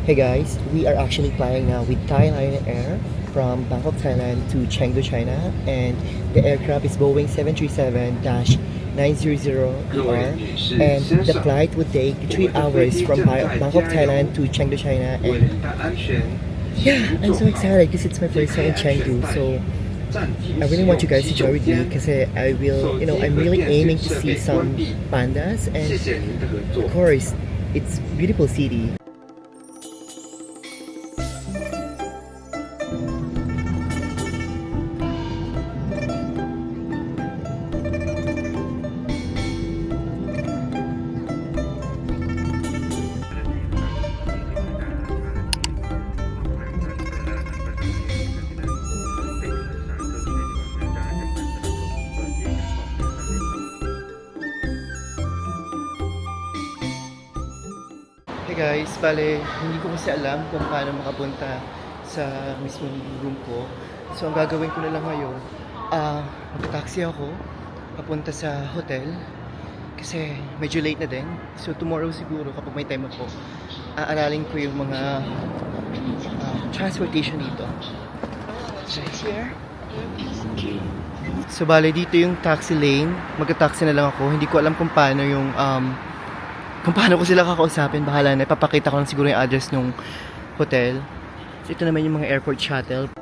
Hey guys, we are actually flying now with Thai Lion Air from Bangkok, Thailand to Chengdu, China, and the aircraft is Boeing 737-900ER, and the flight would take 3 hours from Bangkok, Thailand to Chengdu, China, and yeah, I'm so excited because it's my first time in Chengdu, so I really want you guys to join with me because I will, I'm really aiming to see some pandas, and of course, it's beautiful city. Hey guys, bale, hindi ko kasi alam kung paano makapunta sa mismong room ko. So, ang gagawin ko na lang ngayon, magta-taxi ako papunta sa hotel kasi medyo late na din. So, tomorrow siguro kapag may time ako, aaralin ko yung mga transportation dito. So, here. So, bale, dito yung taxi lane. Magta-taxi na lang ako. Hindi ko alam kung paano yung kung paano ko sila kakausapin, bahala na. Ipapakita ko lang siguro yung address ng hotel. So, ito naman yung mga airport shuttle.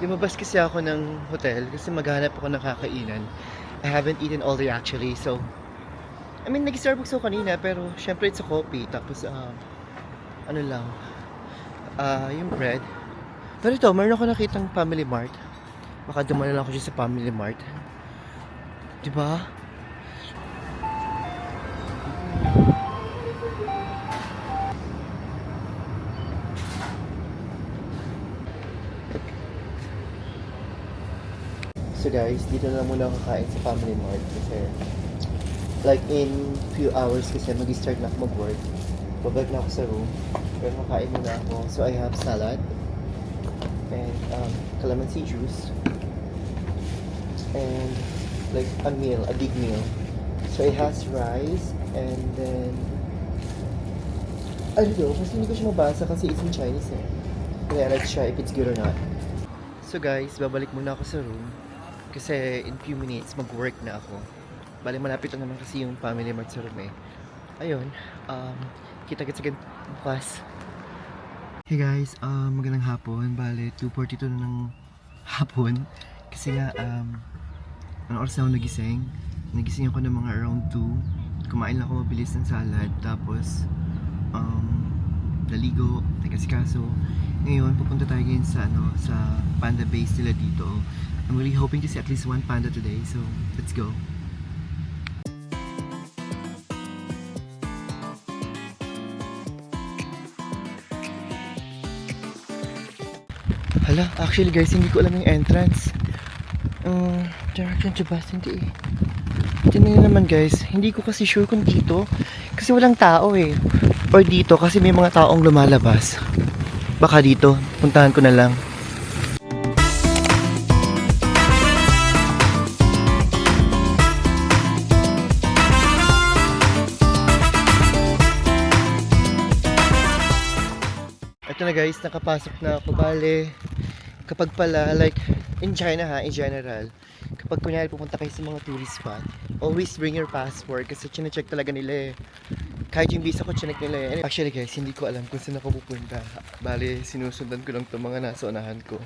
Lumabas kasi ako ng hotel kasi maghanap ako ng kakainan. I haven't eaten all day actually, so I mean, nag-Starbucks ako kanina pero syempre it's a coffee. Tapos ano lang, yung bread. Pero ito, meron ako nakitang Family Mart. Baka dumaan na lang ako dyan sa Family Mart. Diba? So guys, dito na lang muna ako kakain sa Family Mart kasi like in few hours kasi mag-start na ako mag-work. Babalik na ako sa room. Pero kakain muna ako. So I have salad and calamansi juice and like a meal, a big meal. So it has rice and then I don't know, kasi hindi ko siya mabasa kasi it's in Chinese eh. Kaya let's try if it's good or not. So guys, babalik muna ako sa room. Kasi in few minutes, mag-work na ako. Bale, malapit lang naman kasi yung Family Mart sa room eh. Ayun, kita-kits agad bukas. Hey guys, magandang hapon. Bale, 2:42 na ng hapon. Kasi nga, anong oras na ako nagising? Nagising ako ng mga around 2. Kumain lang ako mabilis ng salad. Tapos, naligo, nagkasikaso. Ngayon, pupunta tayo ngayon sa, sa panda base nila dito. I'm really hoping to see at least one panda today, so let's go. Hala, actually guys, hindi ko alam yung entrance. Direction to bus, hindi eh. Tingnan naman guys, hindi ko kasi sure kung dito. Kasi walang tao eh. Or dito, kasi may mga taong lumalabas. Baka dito, puntahan ko na lang. Ito na guys, nakapasok na ako. Bale, kapag pala, like, in China ha, in general, kapag kunyari pupunta kayo sa mga tourist spot, always bring your passport kasi chinecheck talaga nila eh. Kahit yung visa ko, chineck nila eh. Actually guys, hindi ko alam kung saan ako pupunta. Bale, sinusundan ko lang itong mga nasa unahan ko.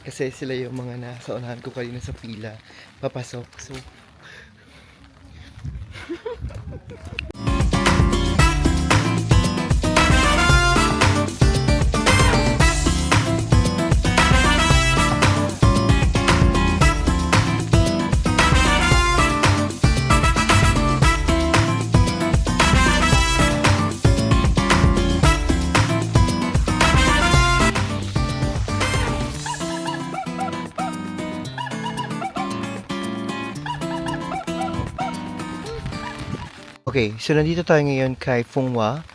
Kasi sila yung mga nasa unahan ko kanina sa pila. Papasok. So, Okay, so nandito tayo ngayon kay Funghwa.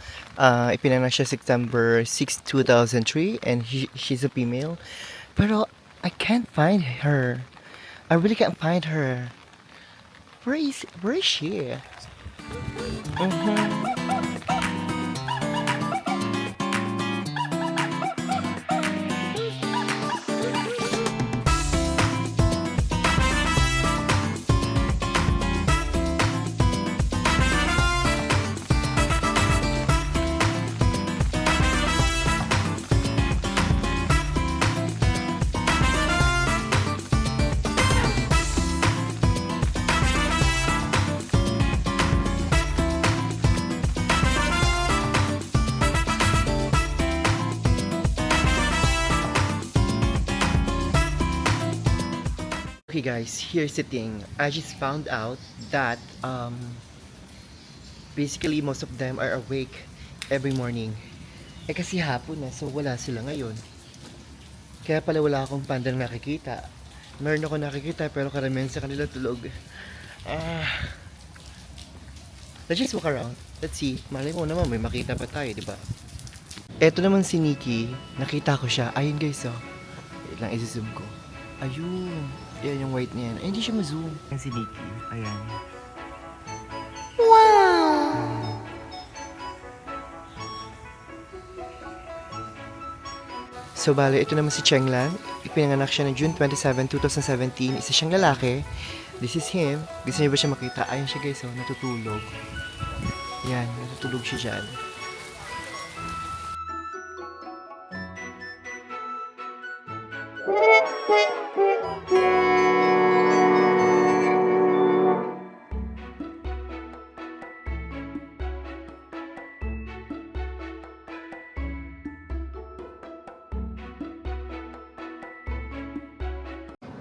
Ipinanganak siya September 6, 2003 and she's a female. Pero I can't find her. I really can't find her. Where is she? Mhm. Okay guys, here's the thing. I just found out that basically most of them are awake every morning. Eh kasi hapon na, so wala sila ngayon. Kaya pala wala akong panda na nakikita. Meron ako nakikita pero karamihan sa kanila tulog. Let's just walk around. Let's see. Malay mo naman may makita pa tayo, di ba? Eto naman si Nikki. Nakita ko siya. Ayun guys, oh. Wait lang, i-zoom ko. Ayun. Yan yung white niya. Ay, hindi siya ma-zoom. Yan si Nikki. Ayan. Wow! So, bale, ito naman si Chenglan. Ipinanganak siya ng June 27, 2017. Isa siyang lalaki. This is him. Gusto niyo ba siya makita? Ayan siya guys, oh. Natutulog. Yan, natutulog siya dyan.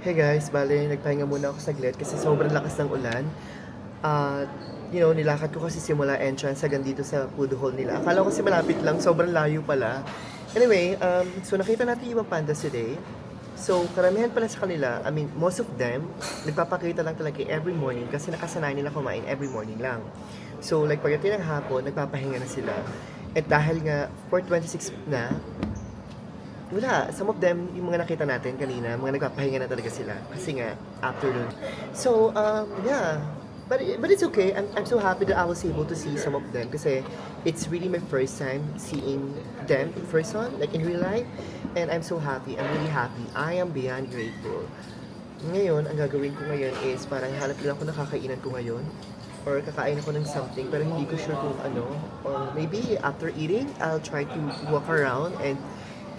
Hey guys, bale, nagpahinga muna ako saglit kasi sobrang lakas ng ulan. At, nilakad ko kasi simula entrance hanggang dito sa food hall nila. Akala ko kasi malapit lang, sobrang layo pala. Anyway, so nakita natin yung mga pandas today. So, karamihan pala sa kanila, I mean, most of them, nagpapakita lang talaga every morning kasi nakasanay nila kumain every morning lang. So, like, pagdating ng hapon, nagpapahinga na sila. At dahil nga, 4:26 na, wala, some of them, yung mga nakita natin kanina, mga nagpapahinga na talaga sila. Kasi nga, afternoon. So, yeah. But it's okay. I'm so happy that I was able to see some of them kasi it's really my first time seeing them in person, like in real life. And I'm so happy. I'm really happy. I am beyond grateful. Ngayon, ang gagawin ko ngayon is parang hanap lang ako nakakainan ko ngayon. Or kakain ako ng something, pero hindi ko sure kung ano. Or maybe after eating, I'll try to walk around and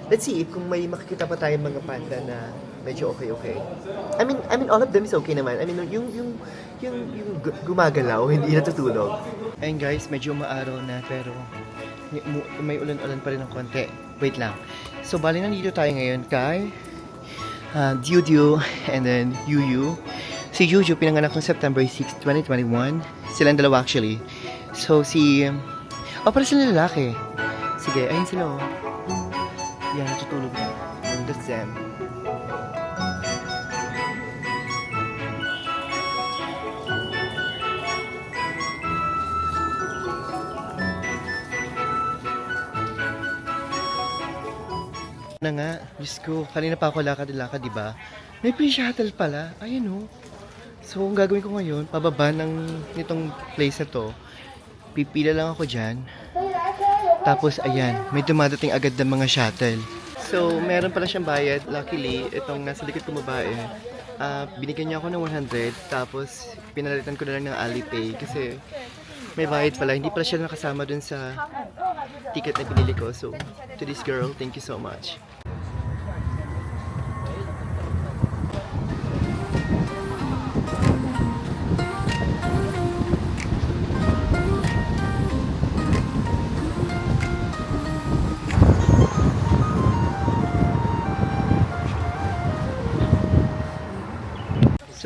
let's see if kung may makikita pa tayong mga panda na medyo okay. I mean all of them is okay naman. I mean yung gumagalaw, hindi natutulog. Ayun guys, medyo maaraw na pero may ulan-ulan pa rin ng konti. Wait lang. So bali nandito tayo ngayon kay Diu and then Yuyu. Si Juju pinanganak noong September 6, 2021. Silang dalawa actually. So para sila lalaki. Sige, ayun sila oh. Yan, natutulog na. That's them. Na nga, Diyos ko, kanina pa ako lakad-lakad, di ba? May free shuttle pala. Ayun oh. So, ang gagawin ko ngayon, pababa nitong place na to. Pipila lang ako dyan. Tapos, ayan, may dumadating agad ng mga shuttle. So, meron pala siyang bayad. Luckily, itong nasa likod kong babae, binigyan niya ako ng 100. Tapos, pinalitan ko na lang ng Alipay. Kasi, may bayad pala. Hindi pala siya nakasama dun sa ticket na pinili ko. So, to this girl, thank you so much.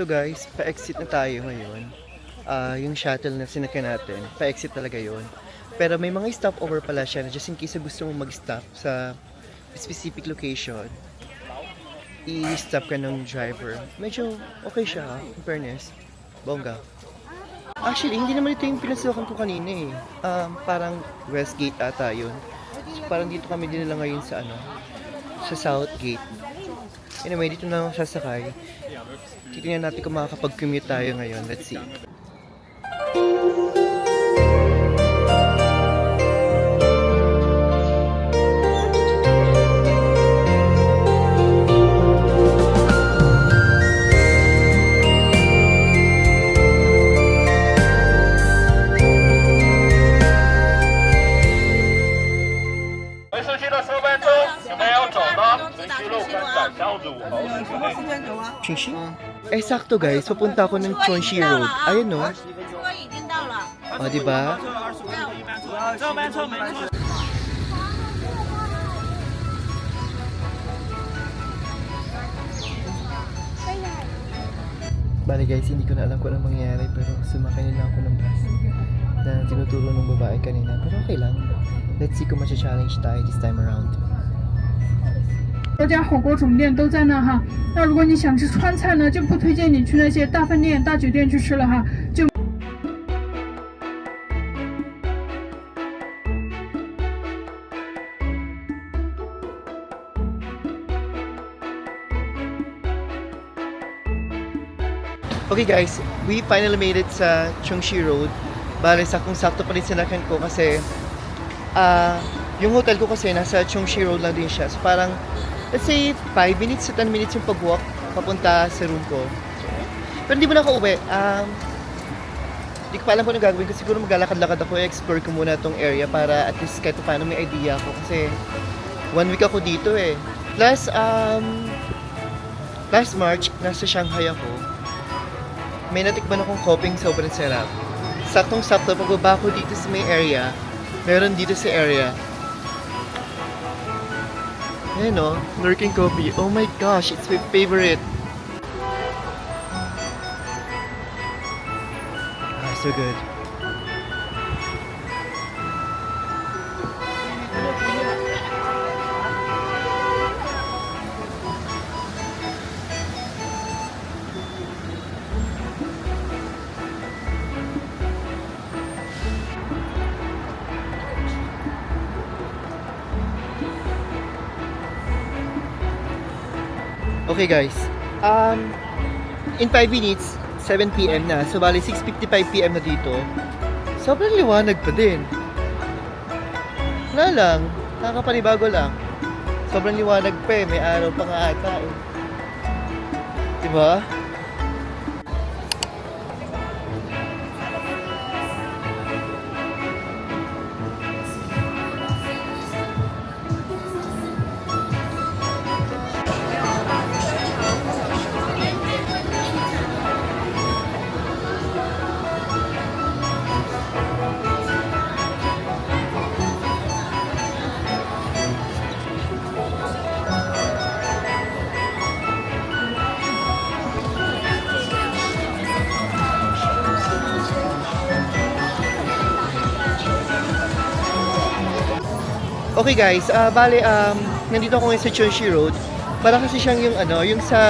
So guys, pa-exit na tayo ngayon. Yung shuttle na sinakyan natin, pa-exit talaga yon. Pero may mga stopover pala siya na just in case gusto mo mag-stop sa specific location, i-stop ka ng driver. Medyo okay siya, in fairness. Bongga. Actually, hindi naman ito yung pinasukan ko kanina eh. Parang Westgate ata yun. So, parang dito kami dinala ngayon sa ano, sa Southgate. Anyway, dito na ako sasakay. Titingnan natin kung makakapag-commute tayo ngayon. Let's see. Chingxi? Eh, sakto guys. Papunta ako ng Chonshi Road. Ayun no. 车已经到了。 O, diba? Bale guys, hindi ko na alam kung anong mangyayari pero sumakay na lang ako ng bus na tinuturo ng babae kanina. Pero okay lang. Let's see kung masya-challenge tayo this time around. 多家火锅总店都在那哈。那如果你想吃川菜呢，就不推荐你去那些大饭店、大酒店去吃了哈。就 Okay guys, we finally made it sa Chongshi Road. Bale, saktong-sakto pa rin sinakyan ko kasi yung hotel ko kasi nasa Chongshi Road lang din siya. So parang, let's say, 5 minutes to 10 minutes yung pag-walk papunta sa room ko. Pero hindi mo na ako uwi. Hindi ko pa alam kung ano gagawin ko. Siguro maglalakad-lakad ako, explore ko muna tong area para at least kahit paano may idea ako. Kasi 1 week ako dito eh. Plus, last March, nasa Shanghai ako. May natikman akong koping sobrang sarap. Saktong-sakto, pagbaba ko dito sa may area, meron dito sa area. Ayan o, lurking coffee. Oh my gosh, it's my favorite. So good. Okay guys, in 5 minutes, 7 PM na. So bali 6:55 PM na dito. Sobrang liwanag pa din. Wala lang, nakakapanibago lang. Sobrang liwanag pa eh, may araw pa nga ata eh. Diba? Okay guys, bale, nandito ako ngayon sa Chonshi Road. Para kasi siyang yung ano, yung sa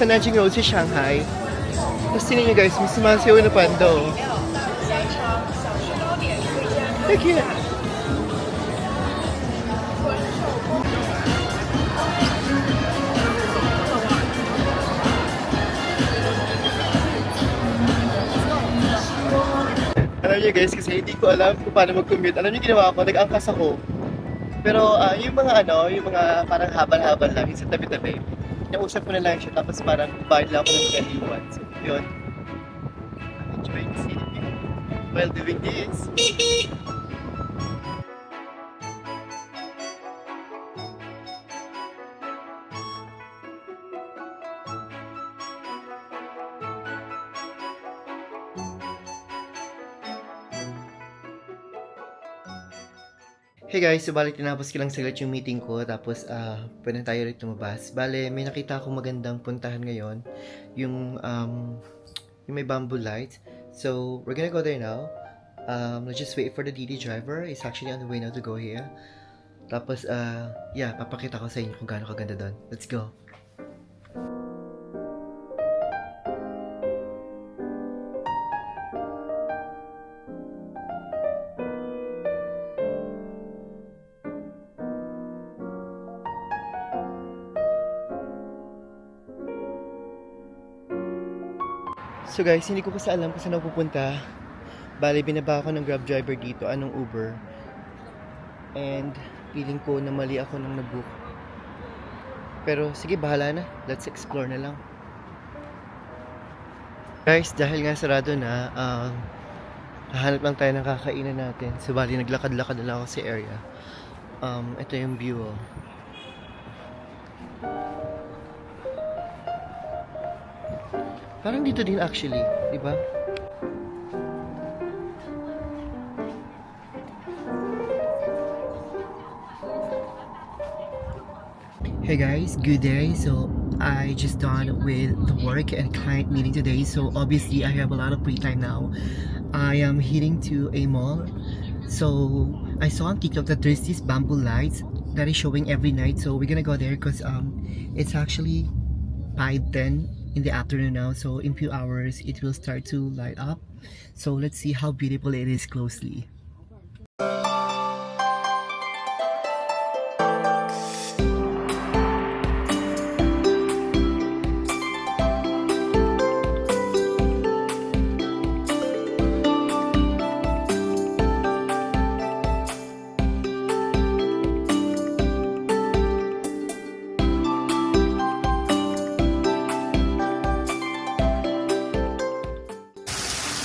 Nanjing Road sa Shanghai. Tapos tingnan nyo guys, may sumasayaw na pando. Look here. Alam niyo guys, kasi hindi ko alam kung paano mag-commute. Alam niyo ginawa ko, nag-angkas ako. Pero yung mga ano, yung mga parang habal-habal lang, yung sa tabi-tabi. Nausap ko na lang siya, tapos parang bayad lang ako ng kaliwan. So, yun. I'm enjoying the city while doing this. Hey guys, so bali tinapos ko lang saglit yung meeting ko, tapos pwede na tayo ulit lumabas. Bale, may nakita akong magandang puntahan ngayon, yung may bamboo light. So, we're gonna go there now. Let's just wait for the DD driver. He's actually on the way now to go here. Tapos, yeah, papakita ko sa inyo kung gaano kaganda doon. Let's go! So guys, hindi ko kasi alam kung saan ako pupunta. Bale, binaba ako ng Grab driver dito, anong Uber. And feeling ko na mali ako nung nabook. Pero sige, bahala na. Let's explore na lang. Guys, dahil nga sarado na, hahanap lang tayo ng kakainan natin. So bali, naglakad-lakad na lang ako sa area. Ito yung view, oh. Parang dito din actually, di ba? Hey guys, good day. So I just done with the work and client meeting today. So obviously I have a lot of free time now. I am heading to a mall. So I saw on TikTok that there's these bamboo lights that is showing every night. So we're gonna go there because it's actually 5:10 in the afternoon now. So in few hours it will start to light up. So let's see how beautiful it is closely.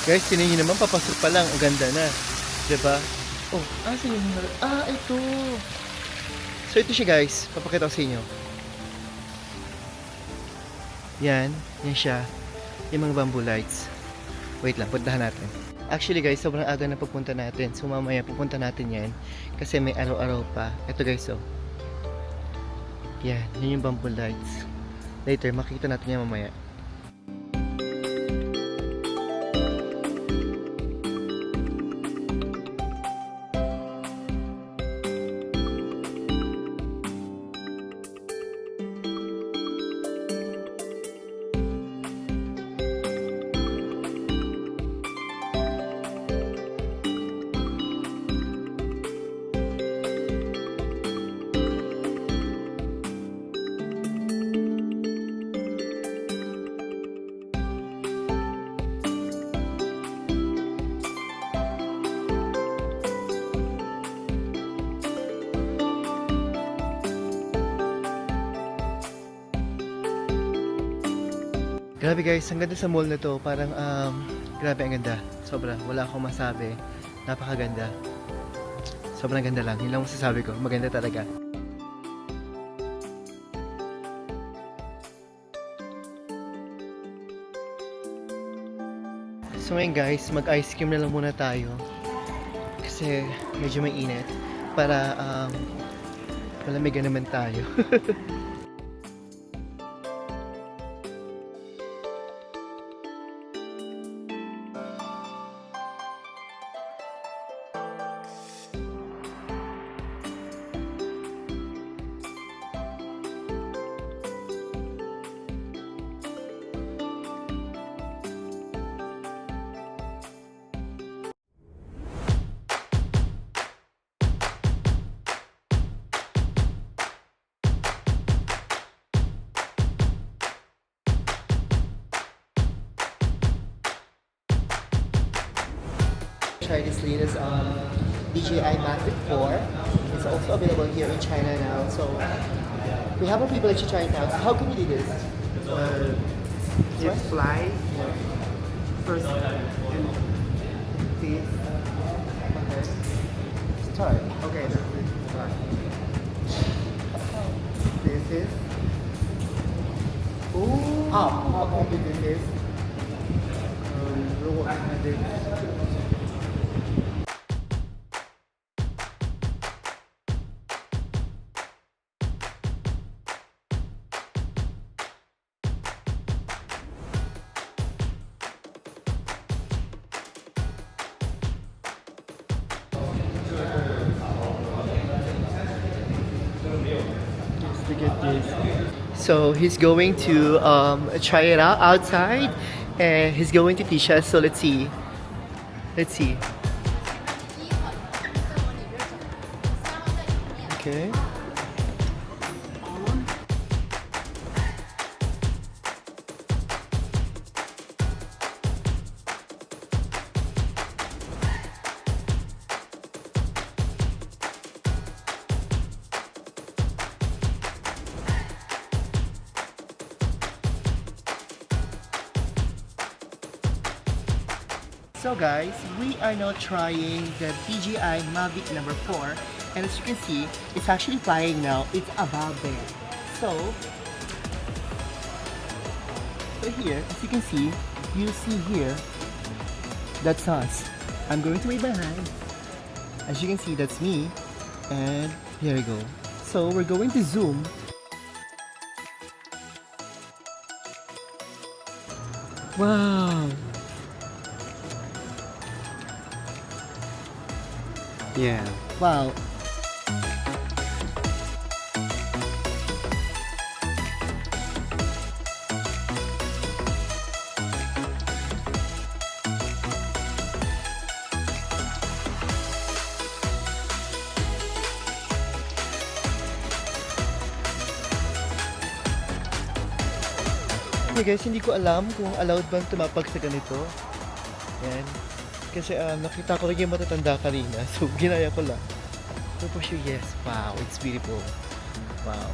Guys, tinan nyo naman, papasok pa lang, ang ganda na. Diba? Oh, saan yung ito. So, ito siya guys. Papakita ko sa inyo. Yan siya. Yung mga bamboo lights. Wait lang, puntahan natin. Actually guys, sobrang aga na pagpunta natin. So, mamaya pupunta natin yan. Kasi may araw-araw pa. Ito guys, oh. Yan yung bamboo lights. Later, makikita natin yan mamaya. Grabe guys, ang ganda sa mall na to. Parang, grabe ang ganda. Sobra, wala akong masabi. Napakaganda. Sobrang ganda lang. Yun lang masasabi ko. Maganda talaga. So ngayon guys, mag-ice cream na lang muna tayo. Kasi medyo mainit. Para, malamigan naman tayo. Try this latest DJI Mavic 4. It's also available here in China now. So we have a people that should try it out. How can you do this? You fly first and this. Okay. Start. Okay, this is fly. This is Ooh. up. Okay, this is roll and this. Look at this. So he's going to try it out outside, and he's going to teach us. So let's see. Let's see. Okay. So guys, we are now trying the DJI Mavic number 4, and as you can see, it's actually flying now. It's above there. So here, as you can see, you see here, that's us. I'm going to wave my hand. As you can see, that's me, and here we go. So we're going to zoom. Wow. Yeah. Wow. Okay guys, hindi ko alam kung allowed bang tumapag sa ganito. Yan. Kasi nakita ko rin yung matatanda kanina. So, ginaya ko lang. So, for sure, yes. Wow, it's beautiful. Wow.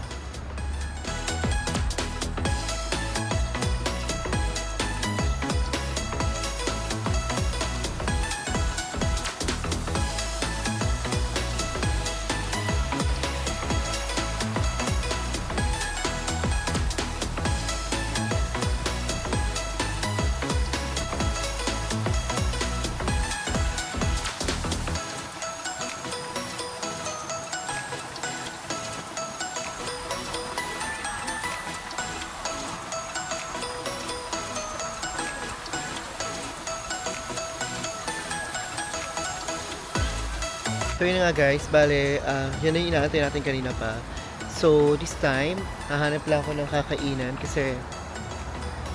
So yun na nga guys, bale, yan ang inaantay natin kanina pa. So this time, hahanap lang ako ng kakainan kasi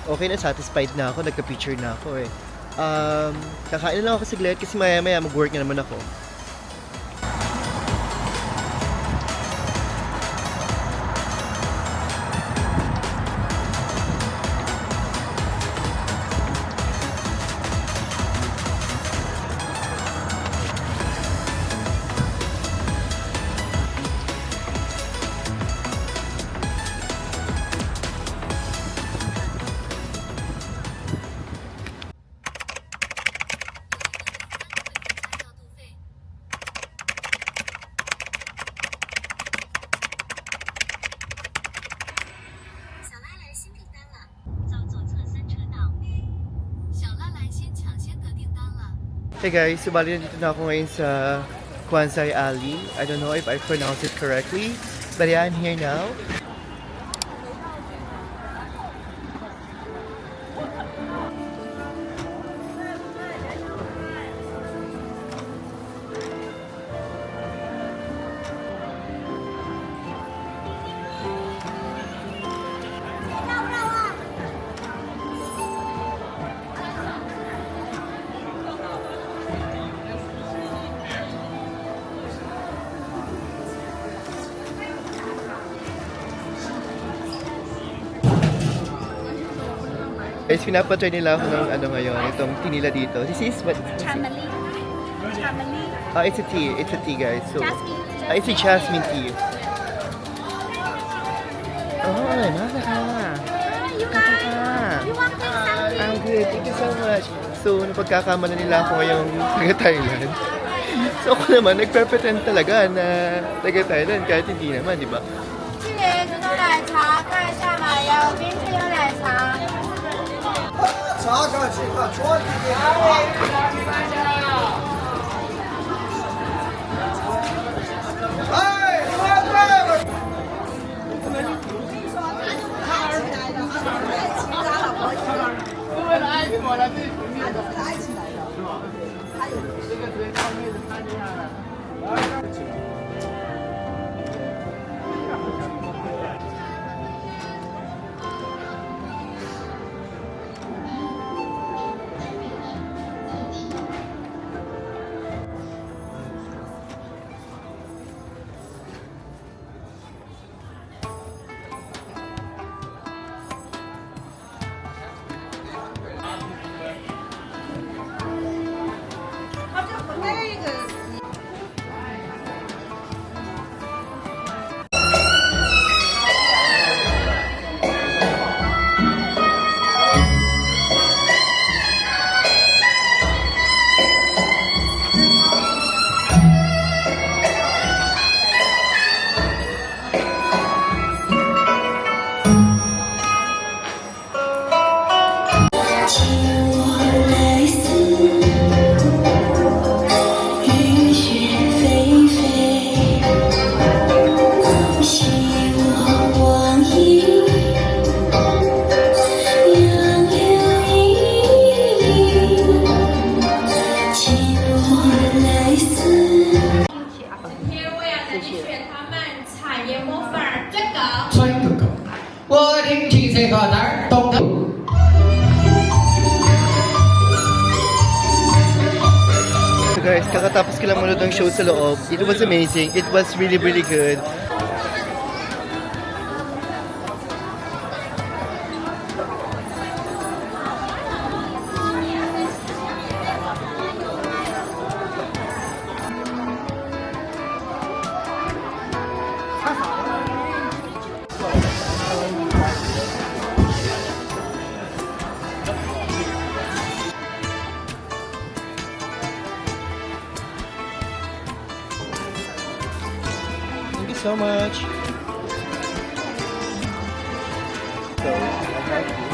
okay na, satisfied na ako, nagka-picture na ako eh. Kakain na lang ako saglit kasi maya-maya mag-work na naman ako. Hey guys, so bali nandito na ako ngayon sa Kwanzai Alley. I don't know if I pronounced it correctly, but yeah, I'm here now. Guys, pinapatry nila ako ng ano ngayon, itong tinila dito. This is what? Chamomile. Chamomile. It's a tea. It's a tea, guys. So, Jasmine. it's a jasmine tea. Oh, napaka. You guys, you want to take something? I'm good. Thank you so much. So, napagkakama na nila ako ngayong taga-Thailand. So, ako naman, nagpe-pretend talaga na taga-Thailand kahit hindi naman, di ba? 这边这种奶茶，看一下嘛，有冰淇淋奶茶。谢谢。选他们产业模粉儿这个。穿哥哥，我听清这个哪儿懂的。 So guys, kakatapos ko lang manood ng show sa loob. It was amazing. It was really, really good. Thank you so much. So, I have